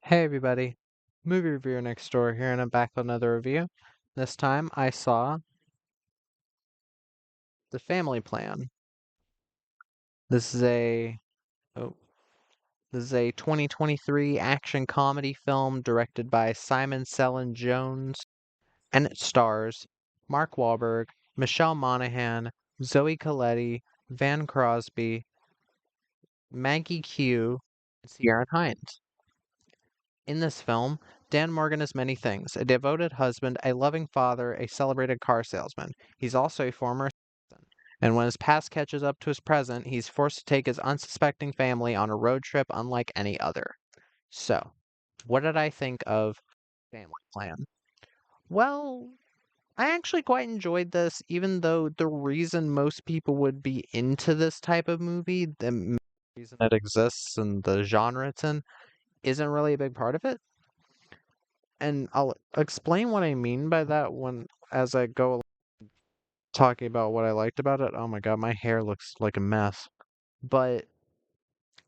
Hey everybody, movie reviewer next door here, and I'm back with another review. This time I saw The Family Plan. This is a oh, this is a 2023 action comedy film directed by Simon Selin Jones, and it stars Mark Wahlberg, Michelle Monaghan, Zoe Colletti, Van Crosby, Maggie Q, and Ciarán Hinds. In this film, Dan Morgan is many things: a devoted husband, a loving father, a celebrated car salesman. He's also a former citizen. And when his past catches up to his present, he's forced to take his unsuspecting family on a road trip unlike any other. So, what did I think of Family Plan? Well, I actually quite enjoyed this, even though the reason most people would be into this type of movie, the reason it exists and the genre it's in, isn't really a big part of it. And I'll explain what I mean by that when as I go talking about what I liked about it. Oh my god, my hair looks like a mess. But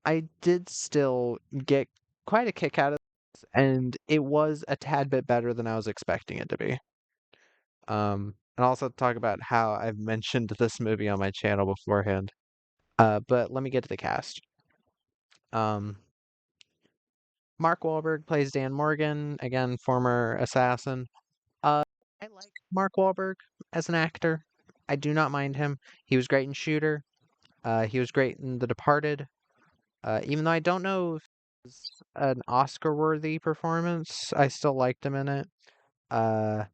I did still get quite a kick out of this, and it was a tad bit better than I was expecting it to be. And also talk about how I've mentioned this movie on my channel beforehand. But let me get to the cast. Um, Mark Wahlberg plays Dan Morgan, again, former assassin. Uh, I like Mark Wahlberg as an actor. I do not mind him. He was great in Shooter. He was great in The Departed. Even though I don't know if it's an Oscar-worthy performance, I still liked him in it. Uh,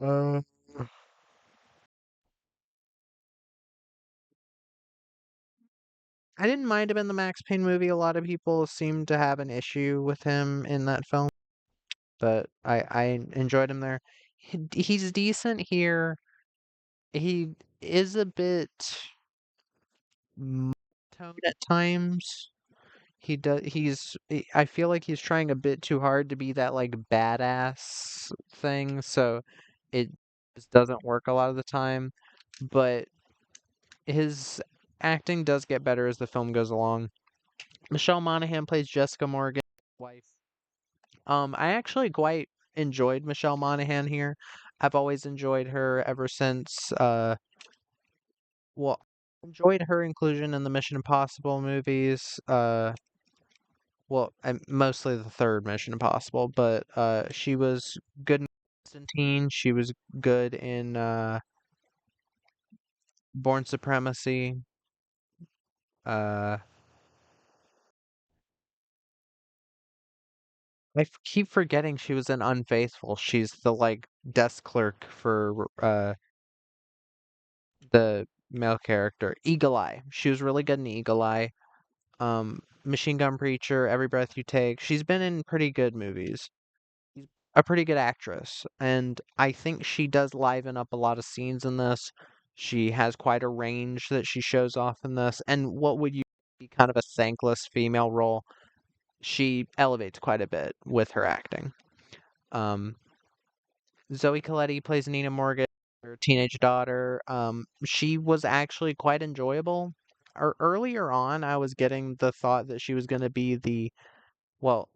uh, I didn't mind him in the Max Payne movie. A lot of people seem to have an issue with him in that film, but I enjoyed him there. He's decent here. He is a bit monotone at times. I feel like he's trying a bit too hard to be that like badass thing, so it just doesn't work a lot of the time. But his acting does get better as the film goes along. Michelle Monaghan plays Jessica Morgan's wife. I actually quite enjoyed Michelle Monaghan here. I've always enjoyed her ever since well, enjoyed her inclusion in the Mission Impossible movies. Mostly the third Mission Impossible, but she was good in Constantine. She was good in Born Supremacy. Uh, keep forgetting she was in Unfaithful. She's the like desk clerk for the male character, Eagle Eye. She was really good in Eagle Eye. Machine Gun Preacher, Every Breath You Take. She's been in pretty good movies. She's a pretty good actress, and I think she does liven up a lot of scenes in this. She has quite a range that she shows off in this, and what would you be kind of a thankless female role, she elevates quite a bit with her acting. Um, Zoe Colletti plays Nina Morgan, her teenage daughter. She was actually quite enjoyable. Earlier on, I was getting the thought that she was going to be well,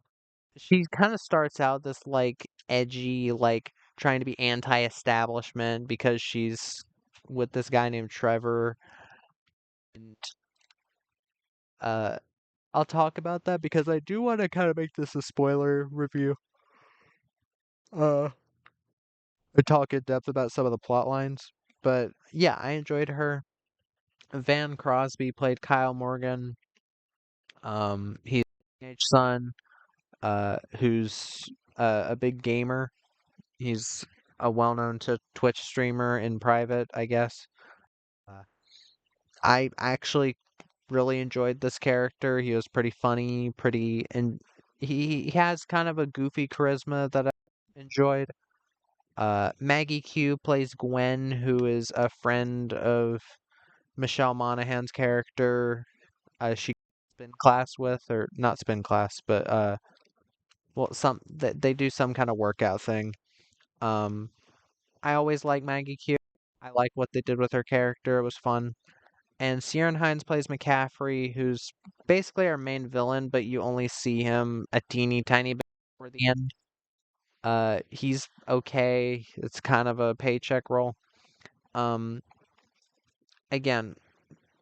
she kind of starts out this like edgy, like trying to be anti-establishment because she's with this guy named Trevor. And uh, I'll talk about that because I do want to kind of make this a spoiler review. Uh, and talk in depth about some of the plot lines. But yeah, I enjoyed her. Van Crosby played Kyle Morgan. He's a teenage son, who's a big gamer. He's a well-known to Twitch streamer in private, I guess. Uh, I actually really enjoyed this character. He was pretty funny, and he has kind of a goofy charisma that I enjoyed. Maggie Q plays Gwen, who is a friend of Michelle Monaghan's character. She spin class with, or not spin class, but they do some kind of workout thing. Um, I always like Maggie Q. I like what they did with her character. It was fun. And Ciarán Hinds plays McCaffrey, who's basically our main villain, but you only see him a teeny tiny bit before the end. He's okay. It's kind of a paycheck role. Um, again,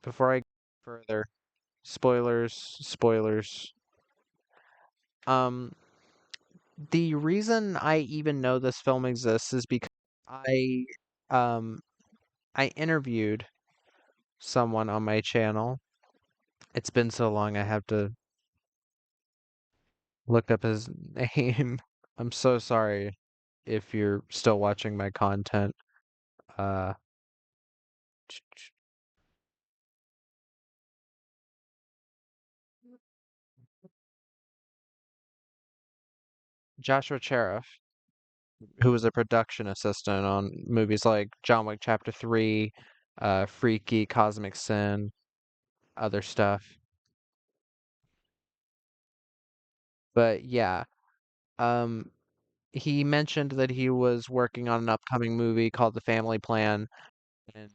before I go further, spoilers. Um, the reason I even know this film exists is because I um I interviewed someone on my channel. It's been so long I have to look up his name. I'm so sorry if you're still watching my content. Uh Joshua Cherif, who was a production assistant on movies like John Wick Chapter 3, Freaky, Cosmic Sin, other stuff. But yeah, um he mentioned that he was working on an upcoming movie called The Family Plan, and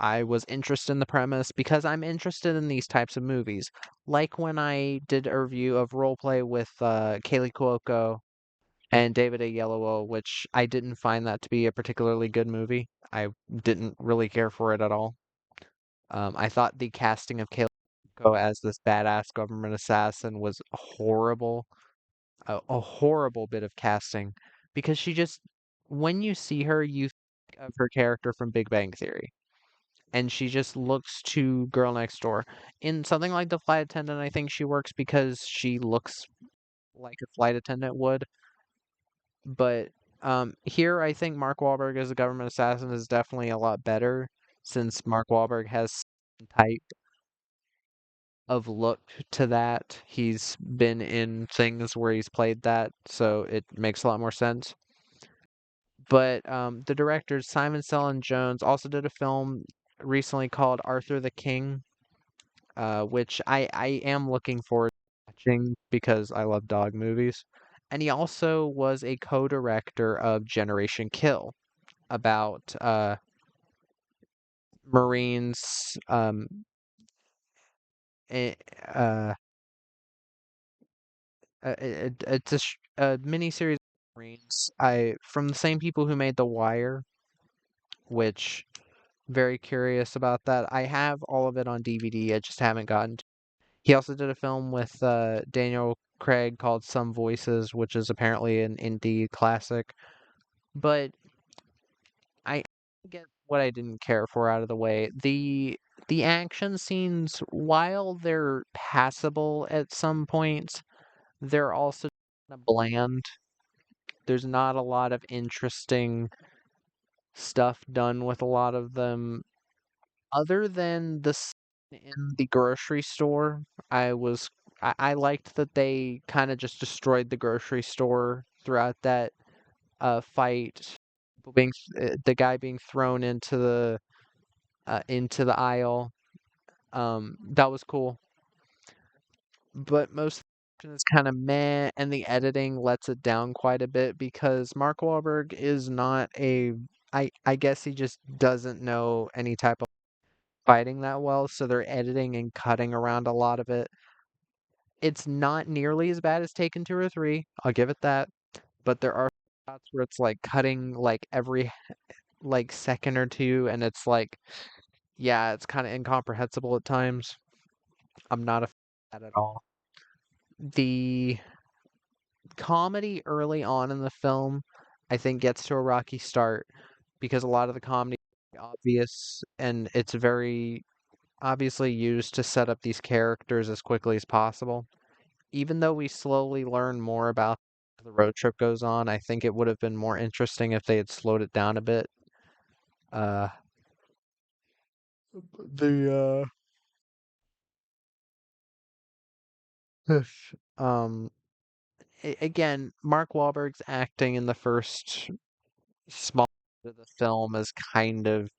I was interested in the premise because I'm interested in these types of movies. Like when I did a review of Roleplay with Kaylee Cuoco and David Oyelowo, which I didn't find that to be a particularly good movie. I didn't really care for it at all. I thought the casting of Kaylee Cuoco as this badass government assassin was horrible, a horrible bit of casting, because she just, when you see her, you think of her character from Big Bang Theory, and she just looks to Girl Next Door. In something like The Flight Attendant, I think she works because she looks like a flight attendant would, but here I think Mark Wahlberg as a government assassin is definitely a lot better, since Mark Wahlberg has some type of look to that. He's been in things where he's played that, so it makes a lot more sense. But the director Simon Selin Jones also did a film recently called Arthur the King, which I am looking forward to watching because I love dog movies. And he also was a co-director of Generation Kill, about Marines. It, uh, it's a mini series of Marines. I from the same people who made The Wire, which very curious about that. I have all of it on DVD. I just haven't gotten to. He also did a film with Daniel Craig called Some Voices, which is apparently an indie classic. But I get what I didn't care for out of the way. The action scenes, while they're passable at some points, they're also kind of bland. There's not a lot of interesting stuff done with a lot of them, other than the scene in the grocery store. I was I liked that they kind of just destroyed the grocery store throughout that fight. The guy being thrown into the aisle. That was cool, but most of the action is kind of meh, and the editing lets it down quite a bit because Mark Wahlberg is not a. I guess he just doesn't know any type of fighting that well, so they're editing and cutting around a lot of it. It's not nearly as bad as Taken 2 or 3, I'll give it that, but there are shots where it's like cutting like every like second or two, and it's like, yeah, it's kind of incomprehensible at times. I'm not a fan of that at all. The comedy early on in the film, I think, gets to a rocky start because a lot of the comedy is obvious, and it's very obviously used to set up these characters as quickly as possible. Even though we slowly learn more about the road trip goes on, I think it would have been more interesting if they had slowed it down a bit. Uh, the um again, Mark Wahlberg's acting in the first small bit of the film is kind of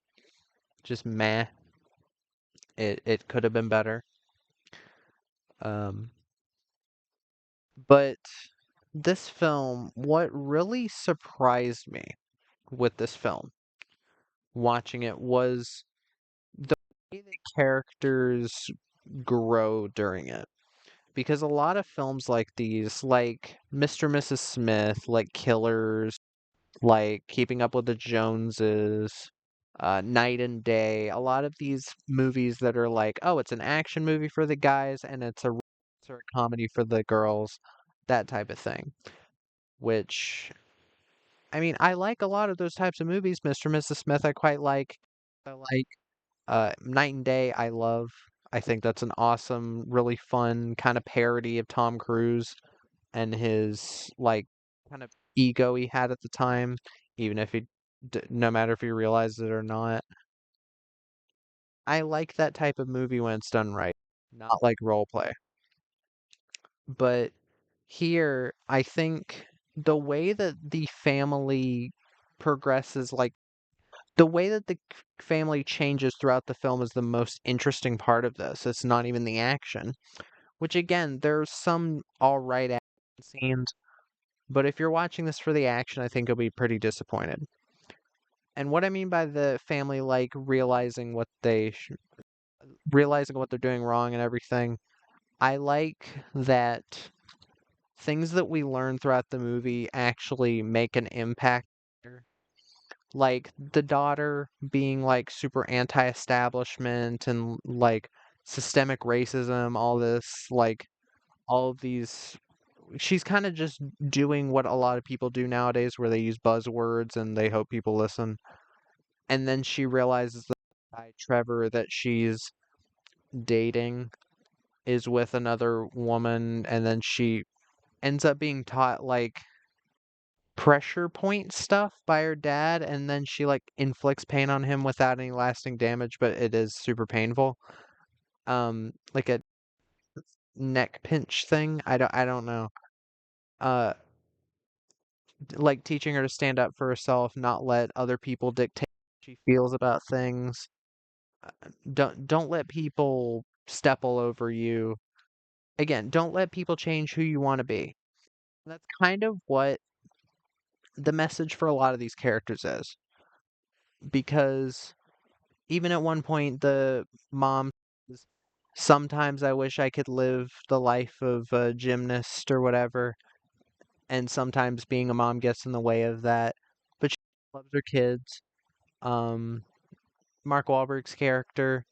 just meh. It could have been better. Um, but this film, what really surprised me with this film, watching it was way that characters grow during it. Because a lot of films like these, like Mr. and Mrs. Smith, like Killers, like Keeping Up with the Joneses, Night and Day, a lot of these movies that are like, oh, it's an action movie for the guys and it's a sort of comedy for the girls, that type of thing. Which, I mean, I like a lot of those types of movies. Mr. and Mrs. Smith, I quite like. I like Night and Day, I love. I think that's an awesome, really fun kind of parody of Tom Cruise and his like kind of ego he had at the time, even if no matter if he realized it or not. I like that type of movie when it's done right, not like role play. But here, I think the way that the family progresses, like the way that the family changes throughout the film is the most interesting part of this. It's not even the action, which again, there's some all right action scenes, but if you're watching this for the action, I think you'll be pretty disappointed. And what I mean by the family like realizing what they're doing wrong and everything, I like that things that we learn throughout the movie actually make an impact. Like the daughter being like super anti-establishment and like systemic racism, all this, like all of these. She's kind of just doing what a lot of people do nowadays, where they use buzzwords and they hope people listen. And then she realizes that the guy Trevor that she's dating is with another woman, and then she ends up being taught like pressure point stuff by her dad, and then she like inflicts pain on him without any lasting damage, but it is super painful. Like a neck pinch thing. I don't know. Uh like teaching her to stand up for herself, not let other people dictate how she feels about things. Don't let people step all over you. Again, don't let people change who you want to be. That's kind of what the message for a lot of these characters is. Because even at one point, the mom says, sometimes I wish I could live the life of a gymnast or whatever, and sometimes being a mom gets in the way of that. But she loves her kids. Um, Mark Wahlberg's character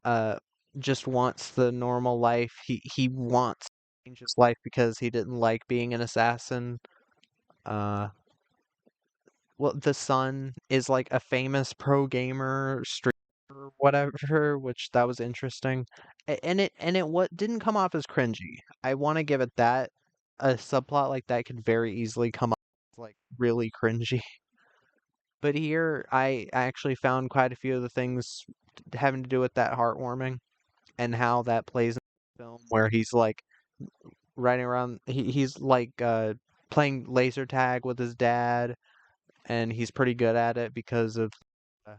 uh, just wants the normal life. He wants to change his life because he didn't like being an assassin. Uh, well, the son is like a famous pro gamer, streamer, or whatever, which that was interesting. And it what didn't come off as cringy. I want to give it that. A subplot like that could very easily come off as like really cringy. But here, I actually found quite a few of the things having to do with that heartwarming and how that plays in the film, where he's like riding around. He's like playing laser tag with his dad, and he's pretty good at it because of uh,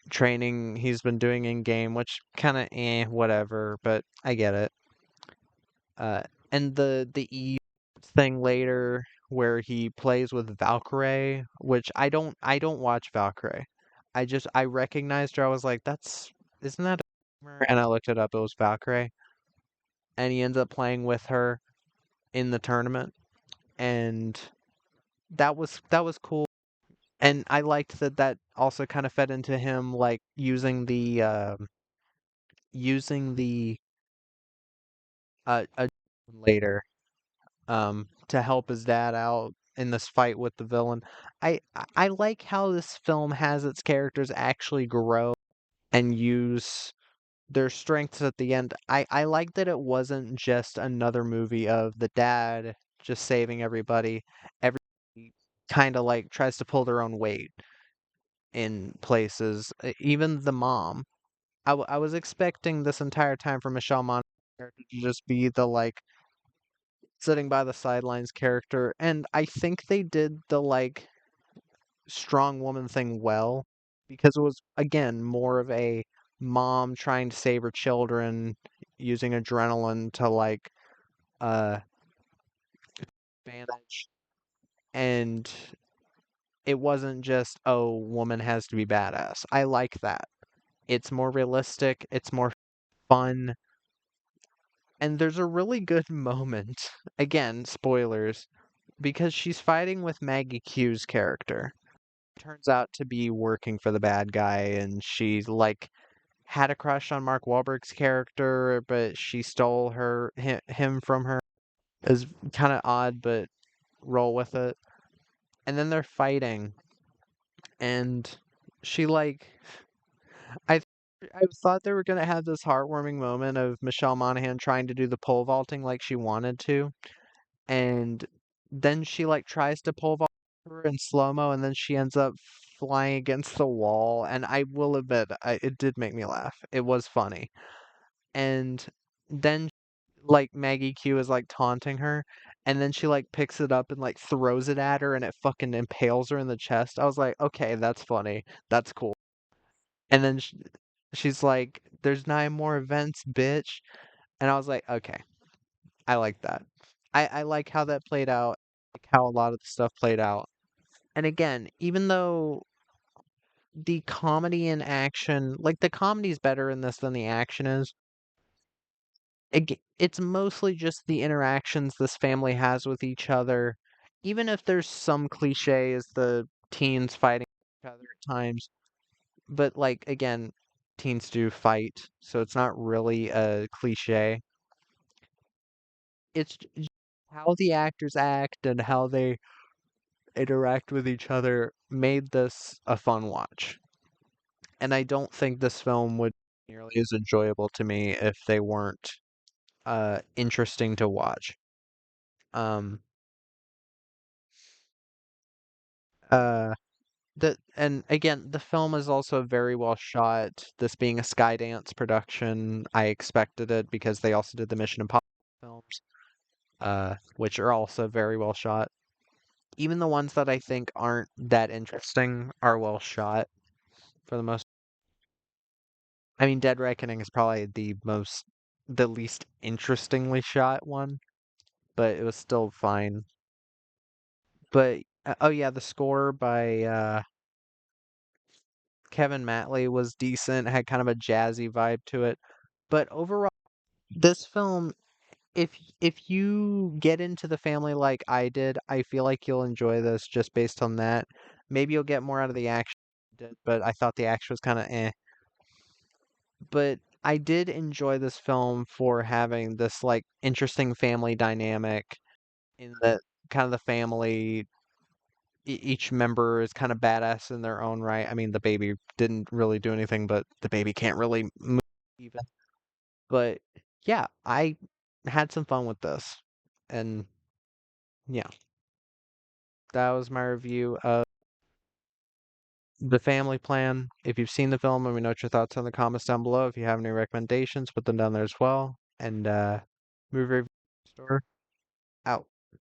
training he's been doing in game, which kind of whatever, but I get it. Uh, and the Eve thing later where he plays with Valkyrie, which I don't watch Valkyrie. I recognized her. I was like, that's isn't that a gamer? And I looked it up. It was Valkyrie, and he ends up playing with her in the tournament, and that was cool. And I liked that that also kind of fed into him like using the later to help his dad out in this fight with the villain. I like how this film has its characters actually grow and use their strengths at the end. I like that it wasn't just another movie of the dad just saving everybody. Everybody kind of like tries to pull their own weight in places. Even the mom. I was expecting this entire time for Michelle Monaghan's character to just be the like sitting by the sidelines character, and I think they did the like strong woman thing well because it was again more of a mom trying to save her children using adrenaline to like uh manage, and it wasn't just, oh, woman has to be badass. I like that. It's more realistic, it's more fun, and there's a really good moment. Again, spoilers, because she's fighting with Maggie Q's character. Turns out to be working for the bad guy, and she like had a crush on Mark Wahlberg's character, but she stole him from her. It was kind of odd, but roll with it. And then they're fighting, and she like I I thought they were gonna have this heartwarming moment of Michelle Monaghan trying to do the pole vaulting like she wanted to, and then she like tries to pole vault her in slow-mo, and then she ends up flying against the wall. And I will admit, it did make me laugh. It was funny. And then like Maggie Q is like taunting her, and then she like picks it up and like throws it at her, and it fucking impales her in the chest. I was like, okay, that's funny. That's cool. And then she's like, "There's 9 more events, bitch." And I was like, okay, I like that. I like how that played out, like how a lot of the stuff played out. And again, even though the comedy and action, like the comedy's better in this than the action is, it's mostly just the interactions this family has with each other. Even if there's some cliche as the teens fighting each other at times, but like again, teens do fight, so it's not really a cliche. It's how the actors act and how they interact with each other made this a fun watch. And I don't think this film would be nearly as enjoyable to me if they weren't interesting to watch. Um uh and again, the film is also very well shot. This being a Skydance production, I expected it because they also did the Mission Impossible films, which are also very well shot. Even the ones that I think aren't that interesting are well shot for the most. I mean, Dead Reckoning is probably the least interestingly shot one, but it was still fine. But oh yeah, the score by Kevin Matley was decent, had kind of a jazzy vibe to it. But overall, this film, if you get into the family like I did, I feel like you'll enjoy this just based on that. Maybe you'll get more out of the action, but I thought the action was kind of eh. But I did enjoy this film for having this like interesting family dynamic in that kind of the family each member is kind of badass in their own right. I mean, the baby didn't really do anything, but the baby can't really move even. But yeah, I had some fun with this. And yeah, that was my review of The Family Plan. If you've seen the film, let me know what your thoughts in the comments down below. If you have any recommendations, put them down there as well. And movie review store out.